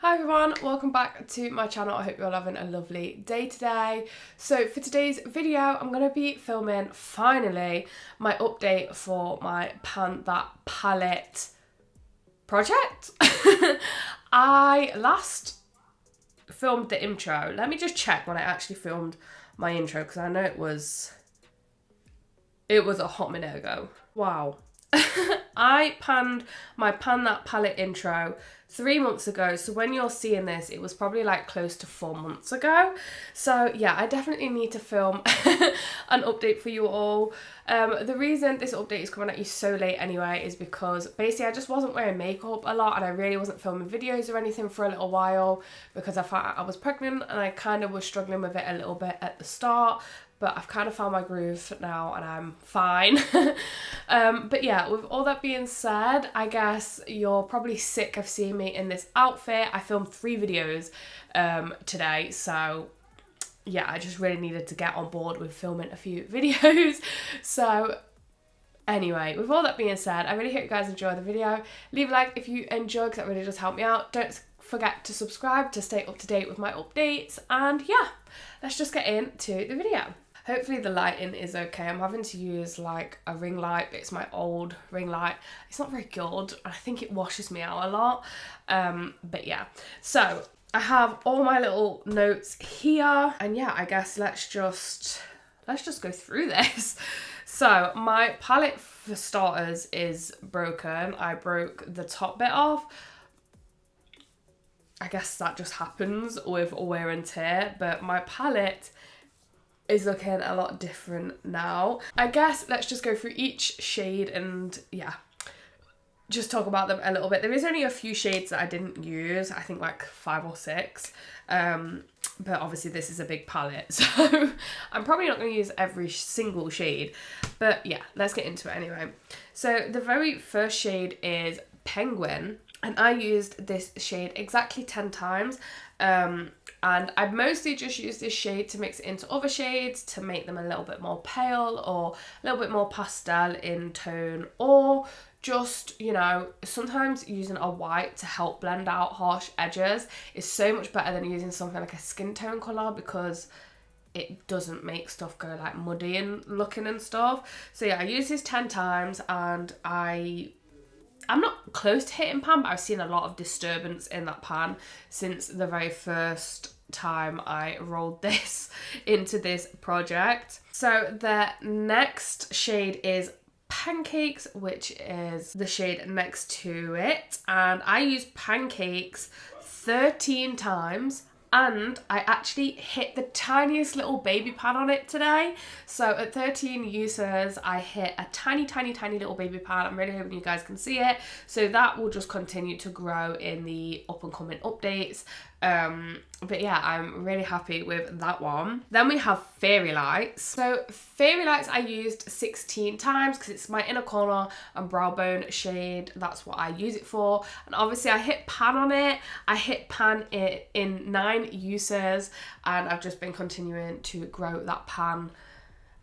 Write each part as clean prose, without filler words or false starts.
Hi everyone, welcome back to my channel. I hope you're all having a lovely day today. So for today's video, I'm going to be filming, finally, my update for my Pan That Palette project. I last filmed the intro. Let me just check when I actually filmed my intro, because I know it was a hot minute ago. Wow. I panned my Pan That Palette intro 3 months ago, so when you're seeing this, it was probably like close to 4 months ago. So yeah, I definitely need to film an update for you all. The reason this update is coming at you so late anyway is because basically I just wasn't wearing makeup a lot, and I really wasn't filming videos or anything for a little while because I found I was pregnant and I kind of was struggling with it a little bit at the start. But I've kind of found my groove now and I'm fine. But yeah, with all that being said, I guess you're probably sick of seeing me in this outfit. I filmed 3 videos today, so yeah, I just really needed to get on board with filming a few videos. So anyway, with all that being said, I really hope you guys enjoy the video. Leave a like if you enjoy, because that really does help me out. Don't forget to subscribe to stay up to date with my updates. And yeah, let's just get into the video. Hopefully the lighting is okay. I'm having to use like a ring light. It's my old ring light. It's not very good. I think it washes me out a lot. But yeah, so I have all my little notes here, and yeah, I guess let's just go through this. So my palette, for starters, is broken. I broke the top bit off. I guess that just happens with wear and tear, but my palette is looking a lot different now. I guess let's just go through each shade and yeah, just talk about them a little bit. There is only a few shades that I didn't use, I think like 5 or 6. But obviously this is a big palette, so I'm probably not going to use every single shade. But yeah, let's get into it anyway. So the very first shade is Penguin, and I used this shade exactly 10 times. And I mostly just use this shade to mix it into other shades to make them a little bit more pale or a little bit more pastel in tone, or just, you know, sometimes using a white to help blend out harsh edges is so much better than using something like a skin tone colour, because it doesn't make stuff go like muddy and looking and stuff. So yeah, I used this 10 times, and I'm not close to hitting pan, but I've seen a lot of disturbance in that pan since the very first time I rolled this into this project. So the next shade is Pancakes, which is the shade next to it, and I used Pancakes 13 times, and I actually hit the tiniest little baby pan on it today. So at 13 uses, I hit a tiny little baby pan. I'm really hoping you guys can see it. So that will just continue to grow in the up and coming updates. But yeah, I'm really happy with that one. Then we have Fairy Lights. So Fairy Lights I used 16 times because it's my inner corner and brow bone shade. That's what I use it for. And obviously I hit pan on it. I hit pan in 9 uses, and I've just been continuing to grow that pan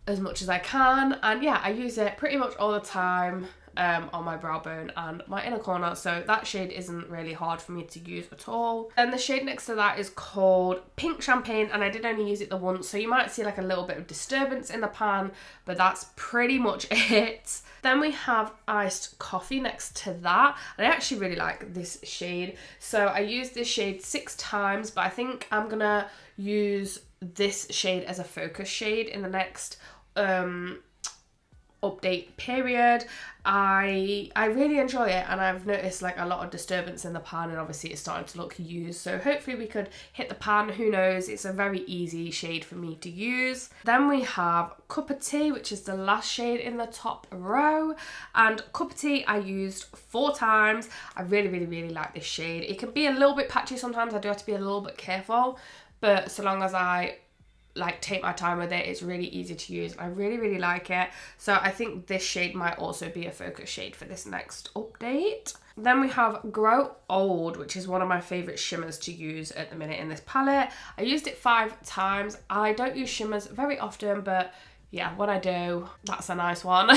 as much as I can. And yeah, I use it pretty much all the time on my brow bone and my inner corner, so that shade isn't really hard for me to use at all. And the shade next to that is called Pink Champagne, and I did only use it the once, so you might see like a little bit of disturbance in the pan, but that's pretty much it. Then we have Iced Coffee next to that, and I actually really like this shade. So I used this shade 6 times, but I think I'm gonna use this shade as a focus shade in the next update period. I really enjoy it, and I've noticed like a lot of disturbance in the pan, and obviously it's starting to look used, so hopefully we could hit the pan. Who knows, it's a very easy shade for me to use. Then we have Cup of Tea, which is the last shade in the top row, and Cup of Tea I used 4 times. I really like this shade. It can be a little bit patchy sometimes. I do have to be a little bit careful, but so long as I like take my time with it, it's really easy to use. I really like it, so I think this shade might also be a focus shade for this next update. Then we have Grow Old, which is one of my favorite shimmers to use at the minute in this palette. I used it 5 times. I don't use shimmers very often, but yeah, when I do, that's a nice one.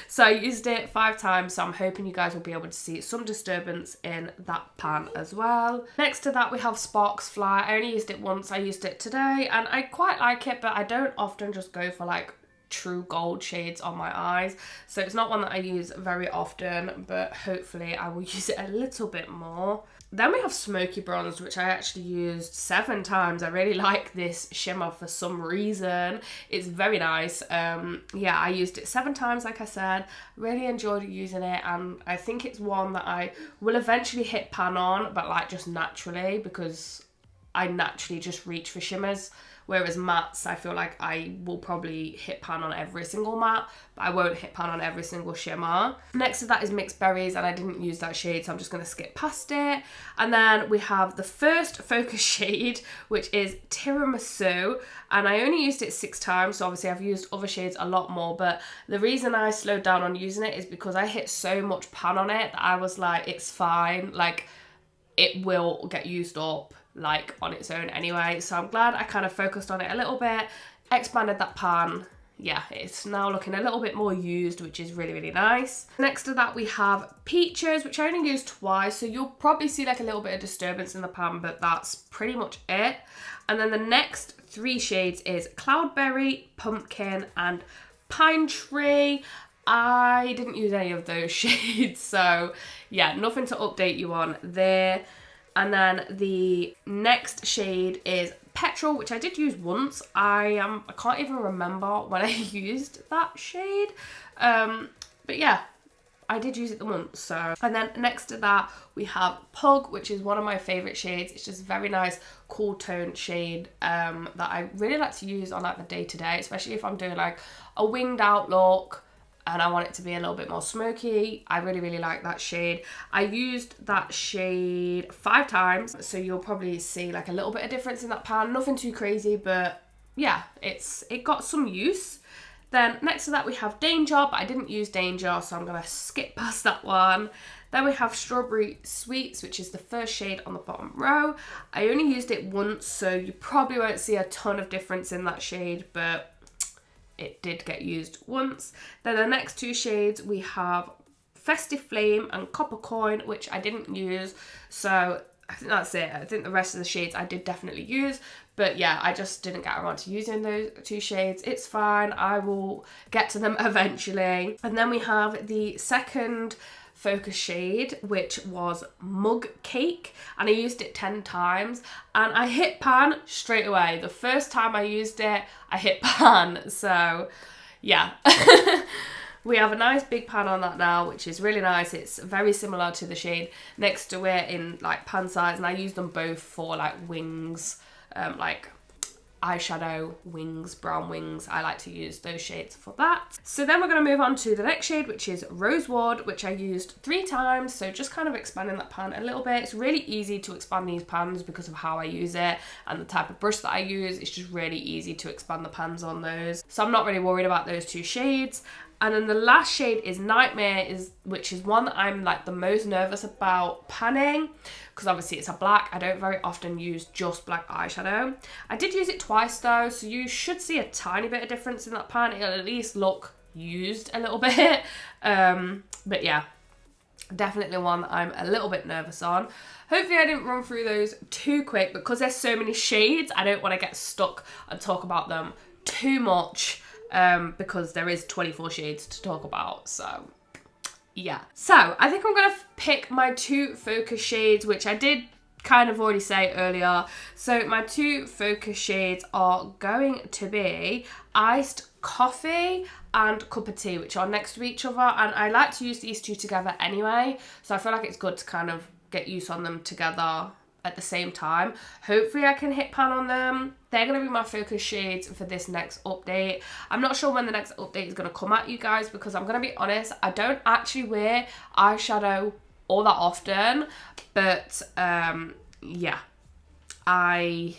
So I used it 5 times, so I'm hoping you guys will be able to see some disturbance in that pan as well. Next to that we have Sparks Fly. I only used it once, I used it today, and I quite like it, but I don't often just go for like true gold shades on my eyes, so it's not one that I use very often, but hopefully I will use it a little bit more. Then we have Smoky Bronze, which I actually used 7 times. I really like this shimmer for some reason. It's very nice. Yeah, I used it 7 times, like I said. Really enjoyed using it, and I think it's one that I will eventually hit pan on, but like just naturally, because I naturally just reach for shimmers. Whereas mattes, I feel like I will probably hit pan on every single matte, but I won't hit pan on every single shimmer. Next to that is Mixed Berries, and I didn't use that shade, so I'm just going to skip past it. And then we have the first focus shade, which is Tiramisu, and I only used it 6 times, so obviously I've used other shades a lot more, but the reason I slowed down on using it is because I hit so much pan on it that I was like, it's fine, like it will get used up like on its own anyway. So I'm glad I kind of focused on it a little bit, expanded that pan. Yeah, it's now looking a little bit more used, which is really, really nice. Next to that we have Peaches, which I only used twice, so you'll probably see like a little bit of disturbance in the pan, but that's pretty much it. And then the next 3 shades is Cloudberry, Pumpkin, and Pine Tree. I didn't use any of those shades, so yeah, nothing to update you on there. And then the next shade is Petrol, which I did use once. I can't even remember when I used that shade. But yeah, I did use it once. So, and then next to that we have Pug, which is one of my favourite shades. It's just a very nice cool tone shade that I really like to use on like the day-to-day, especially if I'm doing like a winged out look and I want it to be a little bit more smoky. I really, really like that shade. I used that shade 5 times, so you'll probably see like a little bit of difference in that pan. Nothing too crazy, but yeah, it got some use. Then next to that we have Danger, but I didn't use Danger, so I'm gonna skip past that one. Then we have Strawberry Sweets, which is the first shade on the bottom row. I only used it once, so you probably won't see a ton of difference in that shade, but it did get used once. Then the next 2 shades we have Festive Flame and Copper Coin, which I didn't use, so I think that's it. I think the rest of the shades I did definitely use, but yeah, I just didn't get around to using those 2 shades. It's fine, I will get to them eventually. And then we have the second focus shade, which was Mug Cake, and I used it 10 times and I hit pan straight away. The first time I used it, I hit pan, so yeah. We have a nice big pan on that now, which is really nice. It's very similar to the shade next to it in like pan size, and I use them both for like wings, like eyeshadow wings, brown wings. I like to use those shades for that. So then we're going to move on to the next shade, which is Rosewood, which I used 3 times, so just kind of expanding that pan a little bit. It's really easy to expand these pans because of how I use it and the type of brush that I use. It's just really easy to expand the pans on those, so I'm not really worried about those 2 shades. And then the last shade is Nightmare, which is one that I'm like the most nervous about panning, because obviously it's a black. I don't very often use just black eyeshadow. I did use it twice though, so you should see a tiny bit of difference in that pan. It'll at least look used a little bit. But yeah, definitely one that I'm a little bit nervous on. Hopefully I didn't run through those too quick, because there's so many shades. I don't want to get stuck and talk about them too much. Because there is 24 shades to talk about, so yeah. So I think I'm gonna pick my 2 focus shades, which I did kind of already say earlier. So my 2 focus shades are going to be Iced Coffee and Cup of Tea, which are next to each other, and I like to use these 2 together anyway, so I feel like it's good to kind of get use on them together at the same time. Hopefully I can hit pan on them. They're going to be my focus shades for this next update. I'm not sure when the next update is going to come at you guys, because I'm going to be honest, I don't actually wear eyeshadow all that often, but yeah, I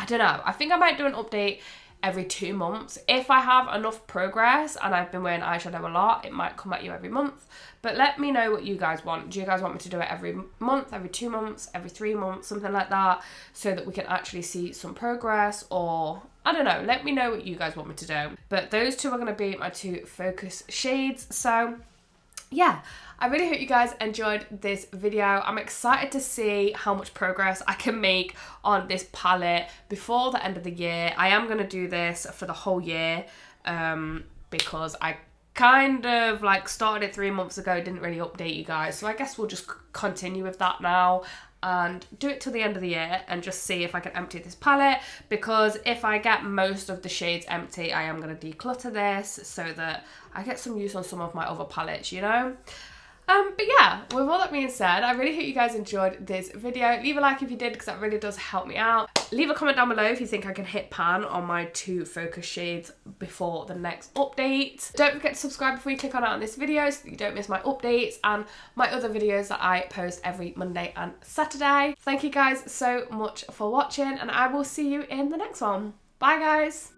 don't know. I think I might do an update every 2 months. If I have enough progress and I've been wearing eyeshadow a lot, it might come at you every month. But let me know what you guys want. Do you guys want me to do it every month, every 2 months, every 3 months, something like that, so that we can actually see some progress? Or I don't know, let me know what you guys want me to do. But those two are going to be my two focus shades. So yeah, I really hope you guys enjoyed this video. I'm excited to see how much progress I can make on this palette before the end of the year. I am going to do this for the whole year because I kind of like started it 3 months ago, didn't really update you guys. So I guess we'll just continue with that now and do it till the end of the year and just see if I can empty this palette, because if I get most of the shades empty, I am going to declutter this so that I get some use on some of my other palettes, you know? But yeah, with all that being said, I really hope you guys enjoyed this video. Leave a like if you did, because that really does help me out. Leave a comment down below if you think I can hit pan on my two focus shades before the next update. Don't forget to subscribe before you click on out on this video so that you don't miss my updates and my other videos that I post every Monday and Saturday. Thank you guys so much for watching, and I will see you in the next one. Bye guys!